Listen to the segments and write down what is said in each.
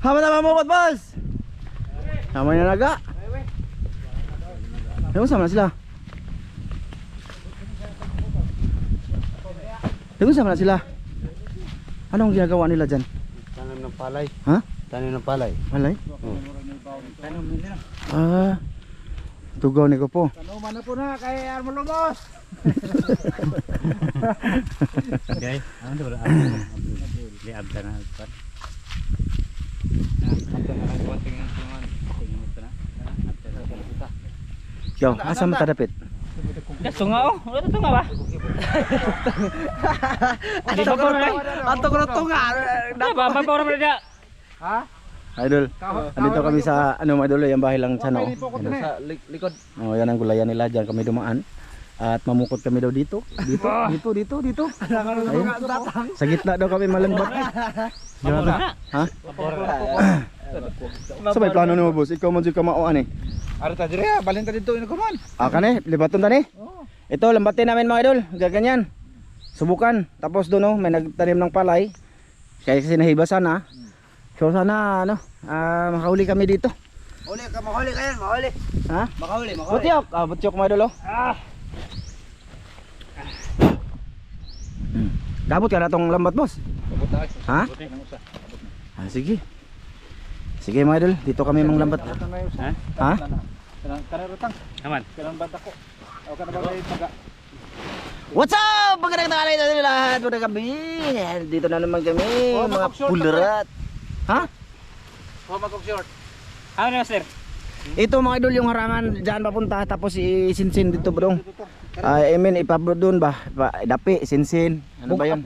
Hama na mamukot, boss. Hama na naga. Ewan sama na sila. Ewan sama na sila. Anong ginagawa nila dyan? Tanim ng palay. Ha? Tanim ng palay. Malay? Tugaw ni ko po. Tanuman na po na kay Armando Boss. Okay. Ano ba? Di abda na pat. Yo, asam tadapit. Tunga oh. Ano tunga ba? Ato ko tunga. Ba ba orang berada. Ha? Idol, andito kami sa ano mga idol, yung bahay lang sa no. Sa likod. Oh, yan ang gulayan nila, diyan kami dumaan. At mamukot kami daw dito. Dito. Ayun. Sa gitna daw kami malambat. Ha? Sabay plano nimo, boss. Ikaw man jud ka maoan eh. Ari ta dire, balhin ta dito ino kuman. Kane, libaton tani. Ito lambatin namin mga idol, gaganyan. Subukan. Tapos doon may nagtanim ng palay. Kaya kasi nahibasan na. So sana ano, makahuli kami dito. Mahuli kayo, mahuli. Ha? Makahuli. Butyok, butyok mga idol. Kabot ka na tong lambat, boss. Ha? Sige. Sige mga idol, dito kami mang lambat. Ha? Kanarutang. Aman. Kanang bata ko. O kana ba maga. What's up? Magandang tanghali sa inyo lahat. Magandang gabi. Dito na naman kami, mga pulrat. Ha? Magkog short. Ano sir? Ito mga idol yung harangan diyan papunta tapos isinsin dito bro. I mean ipabro doon ba? Dapi, sinsin. Ano ba 'yan?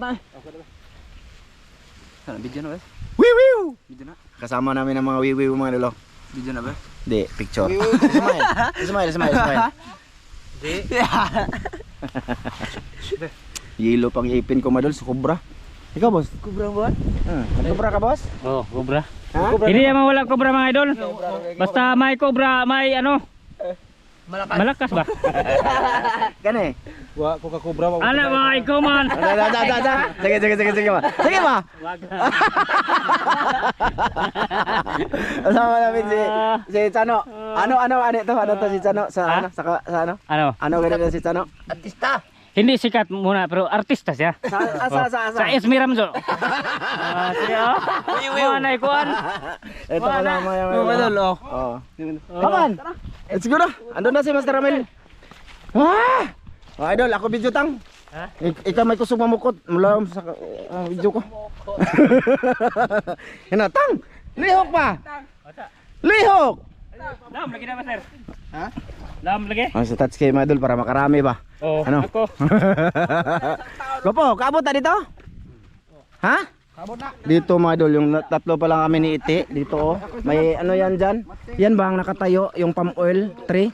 Sana video na ba? Wiwiw. Video na. Kasama namin ang mga wiwiw mga idol. Video na ba? Di, picture. Smile. Di. Yelo pang ipin ko madol sa kubra. Ikaw boss? Kubra ba? Kubra ka boss? Oh, cobra. Ha? Hindi naman wala cobra mga idol. Basta may cobra, may ano? Malakas ba? Kani. Wa ko ka kubra ba? Ala mga ikaw man. Sige ba? Sige ba? Kasama namin si Chano. Ano to si Chano sa ano sa ano? Ano? Ano ganito si Chano? Artista. Hindi sikat muna pero artista siya. Sa Esmiramzo. Sige oh. Mana ikuan? Ito pala mga Madol oh. Oo. Come on. Let's go na. Andun na si Master Ramil. Ah! Oh, idol, ako video tang. Ha? Ikaw may kusog mamukot mula sa video ko. Yan tang. Lihok pa. Lihok. Dam lagi na ba sir? Ha? Dam lagi? Sa touch kay mga idol para makarami ba? Oh, Ano? ako. Gopo, kaabot na dito? Ha? Kabot na. Dito mga idol, yung tatlo pa lang kami ni Iti. Dito oh. May ano yan dyan? Yan ba ang nakatayo, yung palm oil tree?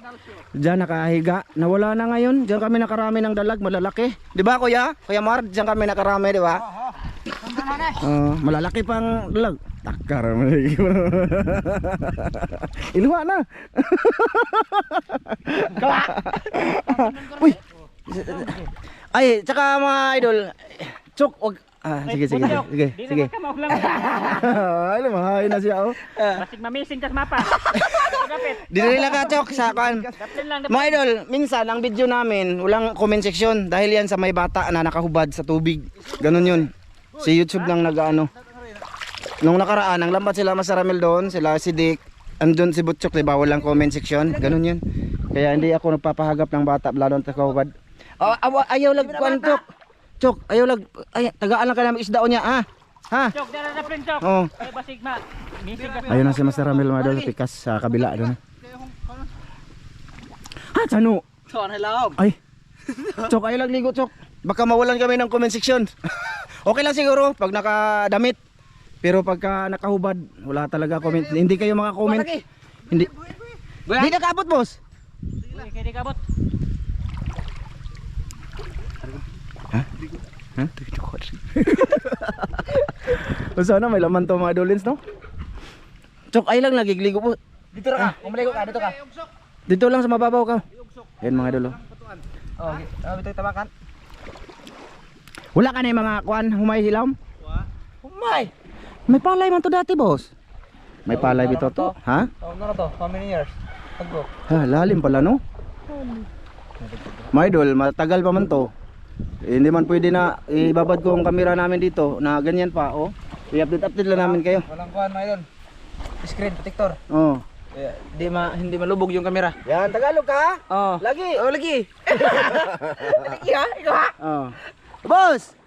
Diyan nakahiga. Nawala na ngayon. Diyan kami nakarami ng dalag, malalaki. Di ba kuya? Kuya Mar, diyan kami nakarami, di ba? Malalaki pang dalag. Takar. Iluwa na. Uy. Ay, tsaka mga idol, Chok, wag. Sige. Ay, lumahay na siya oh. Basig mamising tas mapa. Kapit. Dinala ka Chok sa kan. Kapten lang. Mga idol, minsan ang video namin, walang comment section dahil yan sa may bata na nakahubad sa tubig. Ganun yun. Si YouTube lang nag-ano. Nung nakaraan, ang lambat sila Master Ramil doon, sila si Dick, andun si Butchok, diba? Walang comment section. Ganun yun. Kaya hindi ako nagpapahagap ng bata, lalo ng nakahubad. Ayaw lag kuan Chok, ayaw lag, tagaan lang ka na mag-isdao niya, ha? Ha? Chok, dala na friend chok. Oo. Ay basig ma. Misig ka. Ayun na si Master Ramil mga idol, pikas sa kabila doon. Ha, Chano? Tuan hello. Ay. Chok, ayaw lang ligo, Chok. Baka mawalan kami ng comment section. Okay lang siguro pag nakadamit. Pero pagka nakahubad, wala talaga comment. Hindi kayo maka-comment. Hindi. Hindi nakabot, boss. Kaya di kabot. Ha? Sana may laman to mga dolins, no? Chok, ay lang nagigligo po. Dito ra ka. Umaligo ka, dito ka. Dito lang sa mababaw ka. Yan mga idol. Oh, okay. Bitoy tabakan. Wala ka na yung mga kuan, humay hilam? Umay. May palay man to dati, boss. May palay bito to. Ha? Oh, ano na to? How many years? Ago. Ha, lalim pala no? Mga idol, matagal pa man to. Hindi man pwede na ibabad ko ang camera namin dito na ganyan pa, oh. I-update lang namin kayo. Walang kuhan mga idol. Screen protector. Oh. Hindi malubog yung camera. Yan, Tagalog ka ha? Oh. Lagi. Oh, lagi. Lagi ha? Ikaw ha? Oh. Boss!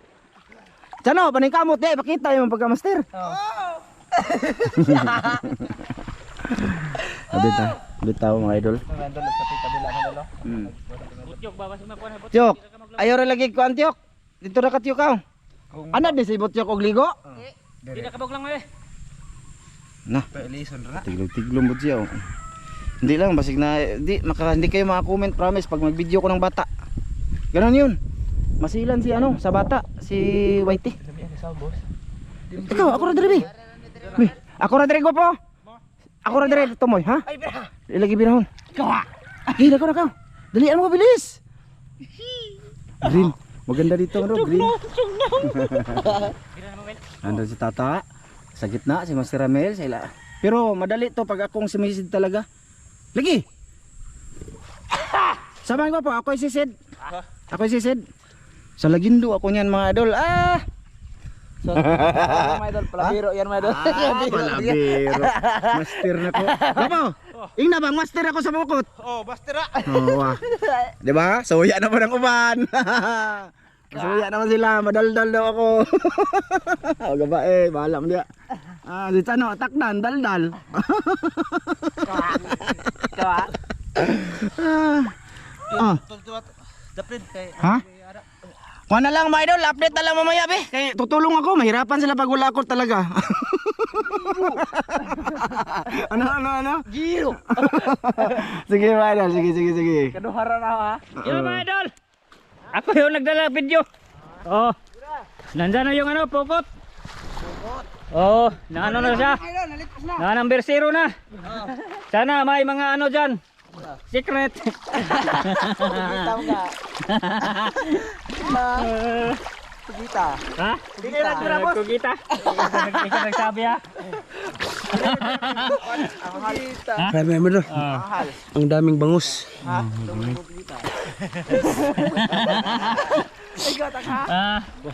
Chano, paningkamot di, pakita yung pagka-master. Oh. Bitaw mga idol. Mga idol, sa kabila mga idol. Butyok babas mo kuan. Tiyok, ayaw rin lagi kuan Tiyok. Dito na ka Tiyok ka. Ano din si Butyok og ligo? Di na kabog lang mo eh. Na, Listen ra. tiglom-tiglom mo siya. Oh. Hindi lang, basig na, hindi kayo maka-comment, promise, pag mag-video ko ng bata. Ganon yun. Masilan si ano, sa bata, si Whitey. Dami ang sound boss. Ikaw, ako na dire, Bi. Ako na dire, gwapo. Ako na dire, tumoy, ha? Ay, bira. Ilagi birahon. Ikaw ha? Gila ko na ka. Dalian mo, bilis. Green. Maganda dito, ano, green. Andun si Tata. Sa gitna, si Master Ramel, sila. Pero madali to pag akong sumisid talaga. Lagi. Samahan ko po, ako sisid. Ako sisid. Sa Lagindo ako niyan mga idol. So, mga idol, palabiro yan mga idol. Palabiro. Master na ko. Gapo, ingna bang master ako sa bukot? Oh, bastira. Oo, di ba? Suya na po ng uban. Suya naman sila, madaldal daw ako. O gaba bahala mo dia. Si Chano, takdan, daldal. Ikaw ha? Daprid kay. Ha? Kuha na lang mga idol, update na lang mamaya be. Kaya tutulong ako, mahirapan sila pag wala ako talaga. ano? Giro. Sige mga idol, sige. Kaduhara na ha. Yo mga idol. Ako yung nagdala video. Oh. Nandiyan na yung ano, pokot. Oh, na ano na siya? Idol, nalipas na. Na number 0 na. Sana may mga ano diyan. Secret. Tama ka. Kita. Ha? Hindi na tira boss. Kugita. Ikaw nagsabi ha. Kita. Kaya mo doon, Mahal. ang daming bangus. Ha? Kita. Ikaw ta ka.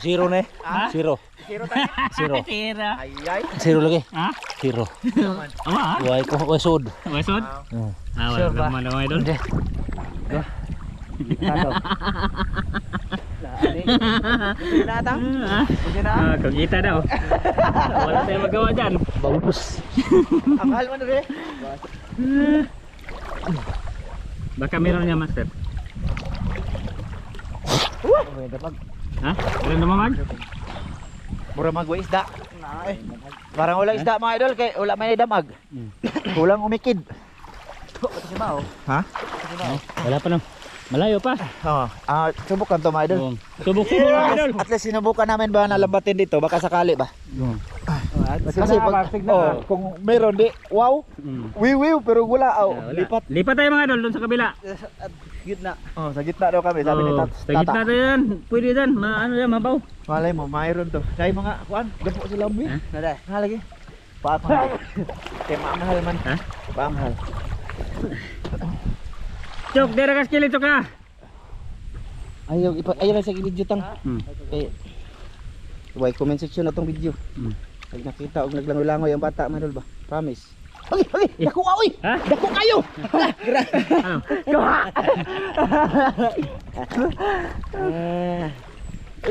Zero na eh. Zero. Zero ta. Zero. Sira. Ayay. Zero lagi. Ha? Zero. Awa ha? Huwag ko ko sud. Wesod? Ah, Sure wala ba? naman mga idol. Hindi. Tato. Binata? Hindi na. Kugita daw. Wala tayong magawa dyan. Bangus. Ang mahal mo na rin. Baka meron niya master. Okay, dapat. Ha? Meron naman mag? Mura magwa isda. Ay. Parang wala isda mga idol kay wala may damag. Kulang umikid. Ito si Mao. Ha? Wala pa nang. Malayo pa. Oo. Subukan to mga idol. Subok mga idol. At least sinubukan namin ba na lambatin dito baka sakali ba? Kasi pag, kung meron di wow. Wiw pero wala lipat. Lipat tayo mga idol doon sa kabila. Gitna. Oh, sa gitna daw kami sabi ni Oh, sa gitna tayo yan. Pwede yan. Ano yan, mabaw. Malay mo, mayroon to. Kaya mga kuan, gapo sila mo. Ha? Nada, lagi. Paamahal. Kaya maamahal man. Ha? Paamahal. Chok, dera ka skillet chok ha. Ayaw lang sa video tang. Eh, why comment section na tong video. Pag nakita og naglangoy-langoy ang bata, madol ba? Promise. Okay, dako ka oy. Ha? Dako kayo. Ano?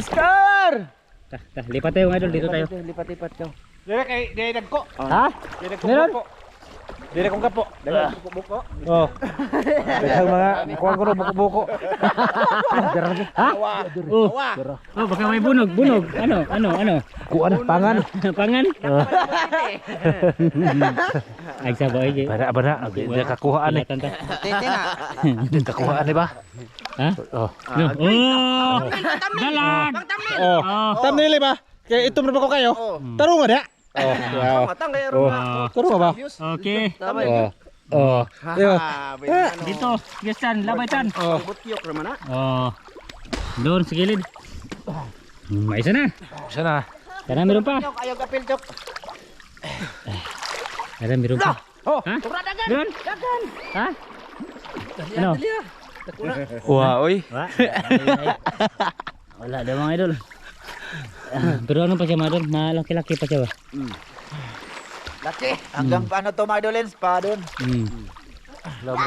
Scar! Lipat tayo mga idol, dito tayo. Lipat-lipat ka. Dire kay dire dagko. Ha? Dire Meron? buko. Dire kong kapo. Dire buko. Oh. Daghang mga kuha ko buko-buko. Ha? Oh. Oh, baka may bunog. Ano? Kuan pangan. Pangan? Ay, sabay. Bana, hindi kakuhaan eh. Tanta. Tete na. Hindi kakuhaan eh ba? Ha? Oh. No. Oh! Dalag! Oh. Thumbnail ba? Kaya itom na ba ko kayo? Taro nga da. Oh. Wow. Matang kay Oh. Taro nga ba? Okay. Oh. Oh. Yo. Dito. Yes, Chan. Labay, Chan. Oh. Butyok naman ha. Oh. Doon sa gilid. May isa na. Sana. Sana meron pa. Ayaw kapil chok. Ada meron pa. Oh, Ha? Meron? Ha? Ano? Wah, oy. Wala daw mga idol. Pero ano pa siya mga idol? Malaki-laki pa siya ba? laki. Hanggang paano to mga idolens? Pa doon.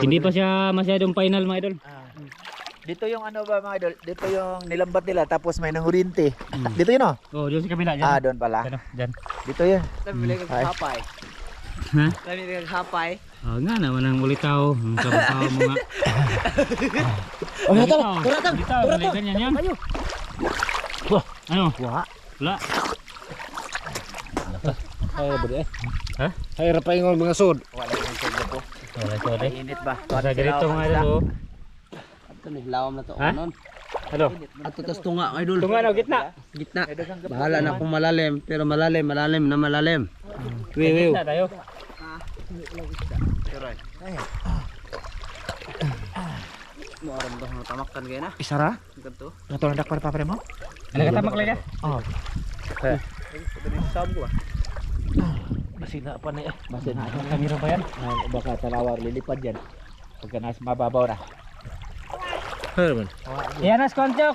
Hindi pa siya masyadong final mga idol. Dito yung ano ba mga idol? Dito yung nilambat nila tapos may nangurinti. Dito yun oh. Oh, doon sa kabila dyan. Ah, doon pala. Ano? Dyan. Dito yun. Hapay. Ha? Kami hapay. Oh, nga naman ang ulitaw. Ang kabaw mo nga. Oh, ito. Ulitaw, ulitaw. Ganyan yan. Ano? Wala. Ay, bari eh. Ha? Ay, rapay ng mga sud. Wala, sorry. Init ba? Sa ganito mga idol. Oh. Ito ni lawam na to. Ha? Ano? Ato tas tunga idol. Tunga na, gitna. Gitna. Bahala na kung malalim, pero malalim na malalim. Wiw. Gitna tayo. Moram daw ng tamakkan kaya na. Isara? Ganto. Ito lang dakpar pa mo? Nagkatamak lang ka? Oh. Sab ko. Masina pa na eh. Masina. Kamera pa yan? Baka talawar lilipad yan. Pagka nasa mababaw na. Herman. Iyan na, Skonchok.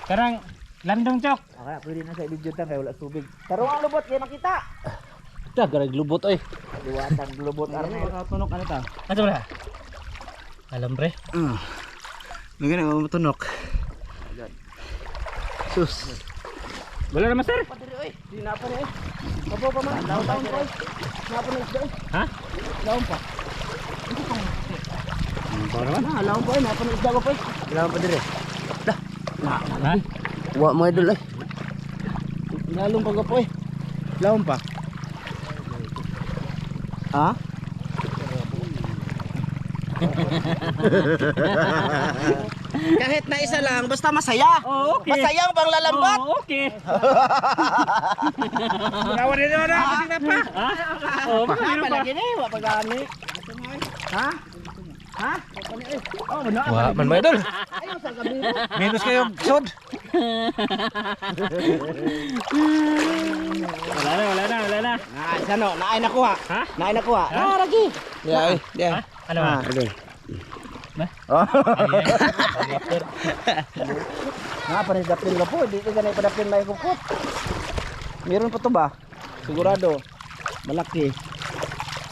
Karang landong chok. Okay, pwede na sa video tan kaya wala tubig. Tarong ang lubot kaya makita. Dagarag lubot oy. Liwatan lubot arne. Tunok ano ta? Ano ba? Alam pre. Lagi na matunok. Sus. Wala naman sir. Di na pa ni. Kapo pa man. Laon ko. Na pa ni isda. Ha? Laon pa. Para naman. Ah, laon pa na pa ni isda ko pa. Laon pa dire. Ha? Wa mo idol ay. Lalong pa ko Laon pa. Ha? Kahit na isa lang, basta masaya. Oh, okay. Masayang pang lalambat. Oh, okay. Kawan din na na pa. Ha? Oh, baka meron pa. Palagi ni, wa pagani. Ha? Ha? Oh, mana? Wah, man may idol. Ayaw sa gabi. Minus kayo sud. Wala na. Ah, sano, naay nakuha. Ha? Naay nakuha. Ha? Ah, lagi. Ya, Ya. Ano ba? Nga pa rin dapin ka po, dito ganay pa dapin may kukot. Meron pa to ba? Sigurado. Malaki.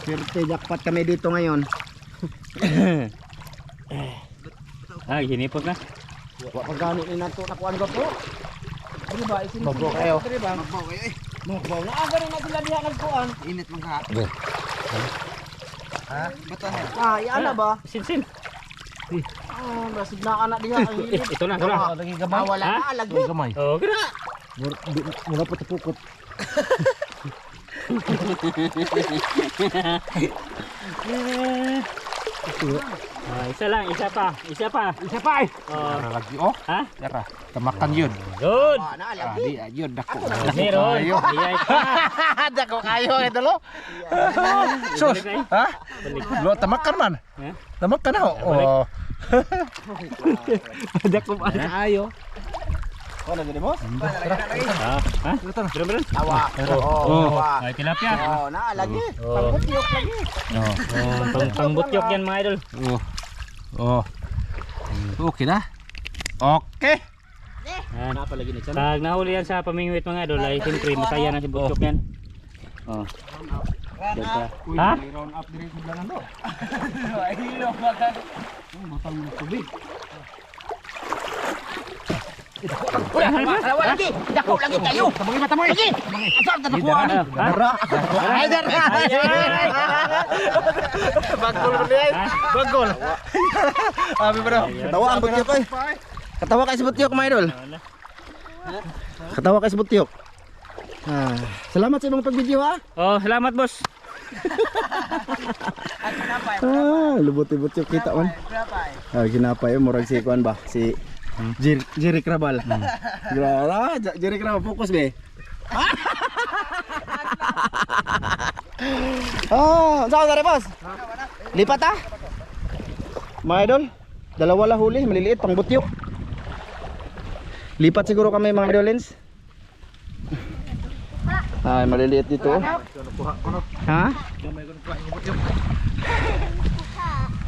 Swerte jackpot kami dito ngayon. Ah, ginipot na. Wa pagani ni nato nakuan ko po. Ano ba isin? Magbo kayo. Magbo kayo eh. Magbo na aga rin na sila diha nagkuan. Init man ka. Ha? Bato na. Ah, yana ba? Sin. Ah, basig na anak diha ang init. Ito na. Lagi gamay. Wala Ha? na lagi. Gamay. Oh, gina. Mura pa tapukot. Isa lang, isa pa. Isa pa ay. Oh. Lagi oh. Ha? Tara, tamakan yun. Good. Ah, na lagi. Di yun dako. Meron. Iyay pa. Dako kayo ito lo. Sus. Ha? Lo tamakan man. Ha? Tamakan na oh. Dako pa. Ayo. Wala gini boss? Ha? Beron. Awa. Oh. Awa. Ay, tilapia. Oh, na lagi. Oh. Pangbutyok lagi. Oh, pangbutyok yan mga idol. Oh. Okay na. Okay. Yan. Pag nahuli yan sa pamingwit mga idol ay siyempre masaya na si butyok yan. Oh. Ha? Round up dire sa blanan do. Awa lagi. Dako lagi kayo. Tamoy na tamoy. Lagi. Asal ka nakuha ni. Dara. Ay, dara. Bagol mo niya. Bagol. Abi bro. Katawa ang butyok ay. Katawa kay si butyok mga idol. Katawa kay si butyok. Ah, salamat sa imong pag-video ha. Oh, salamat boss. Ah, lubot-lubot yung kita man. Ah, ginapay murag si kuan ba? Si Jerry Krabal. Grabe, Jerry Krabal fokus be. Oh, saan na boss? Lipat ah. Mga idol, dalawa la huli, maliliit pang butyok. Lipat siguro kami mga idolins. Ay, maliliit dito. Oh. Ha?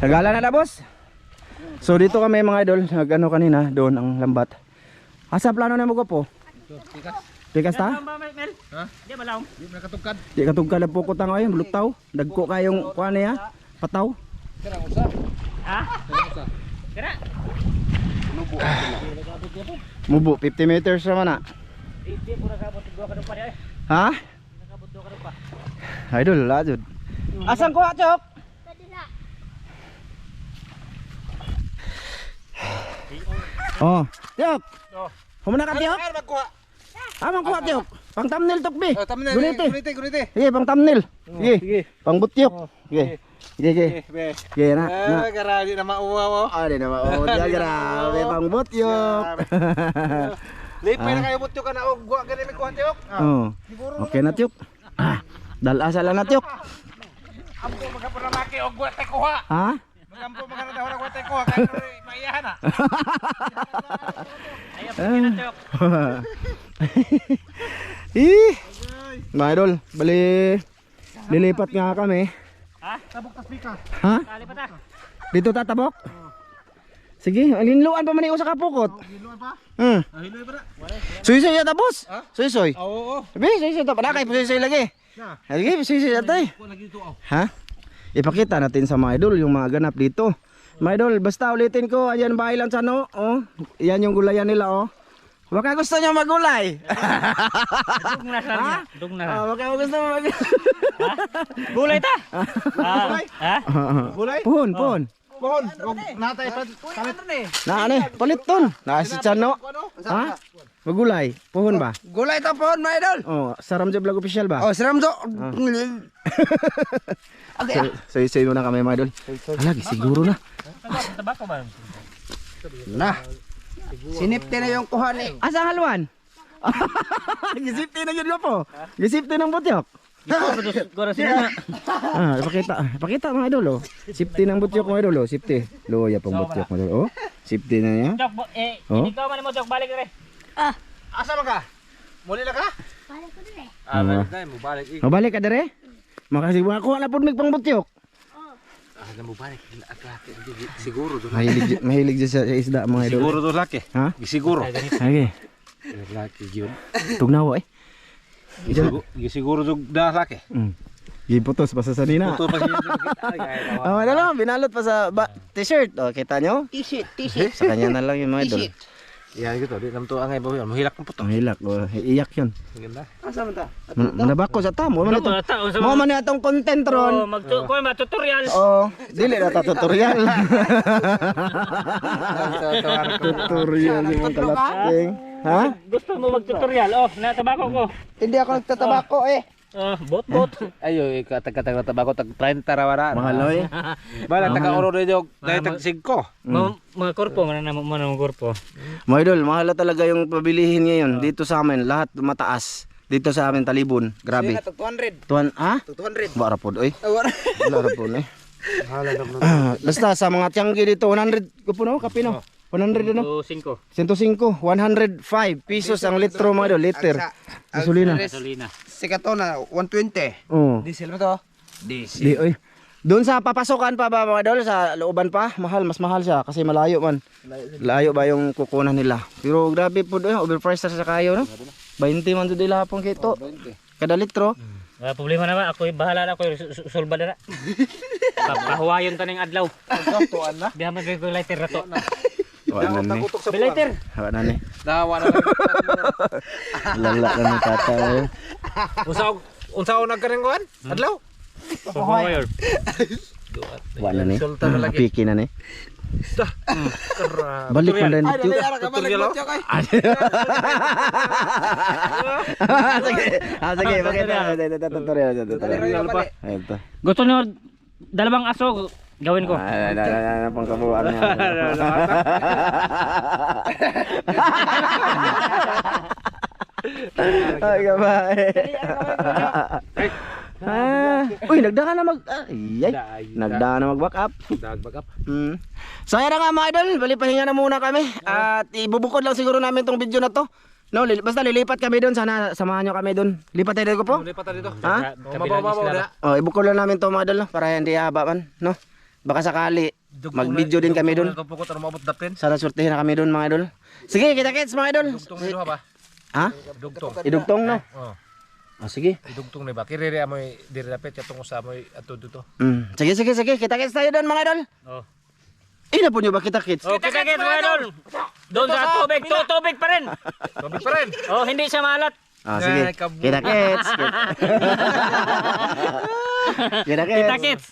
Nagala na boss. So dito kami mga idol, nag-ano kanina, doon ang lambat. Asa plano na mo ko po? Pikas ta? Ha? Di malaw. Di katugkad na pukot ang ayun, lutaw. Dagko kayong kuha niya, pataw. Ha? Kira. Mubo, 50 meters naman na. Di pura kabot dua ka pa di. Ha? Kabot dua ka pa. Idol, lajud. Asang kuha, Chok? Oh, Chok. Humana ka, Chok? Amang kuha, Chok. Pang thumbnail, Tokbi. Guniti. Sige, pang thumbnail. Sige. Pang butyok. Sige. Sige. Sige, na. Grabe na mauwaw. Ah, di na mauod. Grabe, pang butyok. Lipay na kayo butyok ka na og gwa gani mi kuha tiyok. Oh. Okay na, Chok. Dalasa lang na, Chok. Ampo magapon na maki og gwa tay kuha. Ha? Ampo magana daw gwa tay kuha kay maiyahan na. Ayaw pinatok. Mga idol, bali lilipat nga kami. Ha? Tabok ta pika. Ha? Kali pa ta. Dito tatabok? Sige, linluan pa man sa kapukot. Hiloy pa? Hiloy pa na. Suy-suy yata boss? Suy-suy? Oo. Sabi, suy-suy ito. Padakay, suy-suy lagi. Sige, suy-suy yata eh. Lagi dito oh. Ha? Ipakita natin sa mga idol yung mga ganap dito. Mga idol, basta ulitin ko, ayan bahay lang sa ano, oh. Yan yung gulayan nila, oh. Baka gusto nyo magulay. Dug na sa. Dug na. Baka gusto mo magulay. Gulay ta. Ha? Gulay? Puhon. Pohon. Og natay pa kalit ni. Na ano eh, palit ton. Nasi Chano. Ha? Magulay. Puhon ba? Gulay ta po, mga idol. Oh, Saram Job Vlog official ba? Oh, siram do. Say muna kami mga idol. Alagi siguro na. Tabako ba? Na. Sinipte na yung kuha ni. Asa halwan? Gisipti na yun po. Gisipti ng butyok. Gora sila na. Ipakita mga idol oh. Sipti ng butyok mga idol oh. Sipti. Loya pang butyok mga idol oh. Sipti na niya. Jok, Oh? ikaw man mo Jok, balik re. Asa man ka? Muli na ka? Mabalik ka dere? Makasig mga kuha na po mig pang butyok. Siguro do. Mahilig dyan sa isda mga idol. Siguro do laki. Ha? Siguro. Okay. Laki gyud. Tugnawa eh. Siguro do da laki. Giputos pa sa sanina. Ito pa siya. Oh, ano lang, binalot pa sa t-shirt. Oh, kita nyo? T-shirt. Sa kanya na lang yung mga idol. Yan gitu, di nam to angay ba yan. Mahilak ng puto. Ang hilak, oh, iyak yun. Ganda. Asa man ta? Manabako sa tamo. Mo man itong content ron. Ko tutorial. Oh, dili na ta tutorial. Tutorial yung kalating. Ha? Gusto mo mag-tutorial? Oh, natabako ko. Hindi ako nagtatabako eh. Bot. Ayo kata-kata na tabako tag 30 rawara. Mahaloy. Bala taga oro de jog, dai tag 5. Mga korpo, mga korpo. Mga idol, mahal talaga yung pabilihin ngayon dito sa amin. Lahat mataas. Dito sa amin Talibon. Grabe. 200. Tuan, ha? 200. Wala po eh. Wala po eh. Basta sa mga tiyanggi dito 100 ko po no, kape no. 100 ano? 5. 105, 105 pesos ang litro mga idol, liter. Gasolina. Gasolina. Sikatona 120. Oh. Diesel mo to? Di oy. Doon sa papasokan pa ba mga idol, sa looban pa, mas mahal siya kasi malayo man. Layo ba yung kukunan nila. Pero grabe po doon, overpriced sa kayo no. 20 man doon nila pong kito. Kada litro. Wala problema naman, ako bahala na ako sulba na. Pahuwayon ta ning adlaw. Tuan na. Diha man ko lighter rato. Wala na ni. Lighter. Wala na ni. Nawa na. Lala na ni tata. Unsa nagkanang kuan? Adlaw. Pahuwayon. Wala ni. Piki na ni. Balik mo na dito. Tutorial. Sige, pakita. Tutorial pa. Ito. Gusto nyo dalawang aso gawin ko. Ano pang kabuuan niya. Ay, gabay. Uy, nagdaan na nagdaan na mag-back up. Dagbag up. So ayan na nga mga idol, bali pahinga na muna kami. At ibubukod lang siguro namin tong video na to. No, basta lilipat kami doon. Sana samahan nyo kami doon. Lipat tayo dito po. Lipat dito. Ha? Mabaw na. Oh, ibukol lang namin to mga idol, no? Para hindi haba man, no? Baka sakali mag-video din kami doon. Pukot ano mabot dapin. Sana sortihin na kami doon mga idol. Sige, kita-kits mga idol. Dugtong nito ba? Ha? Dugtong. Idugtong no? Oh. Oh, sige. Idugtong ni ba? Kiriri amoy diri dapit katong usa moy ato dito. Sige, sige, sige. Kita-kits tayo doon mga idol. Oh. Ina po nyo ba kita-kits? Oh, kita-kits mga idol. Doon sa tubig, tubig pa rin. Tubig pa rin. Oh, hindi siya malat. Ah, sige. Ay, kabu- Kita-kits. Kita-kits. Kita-kits.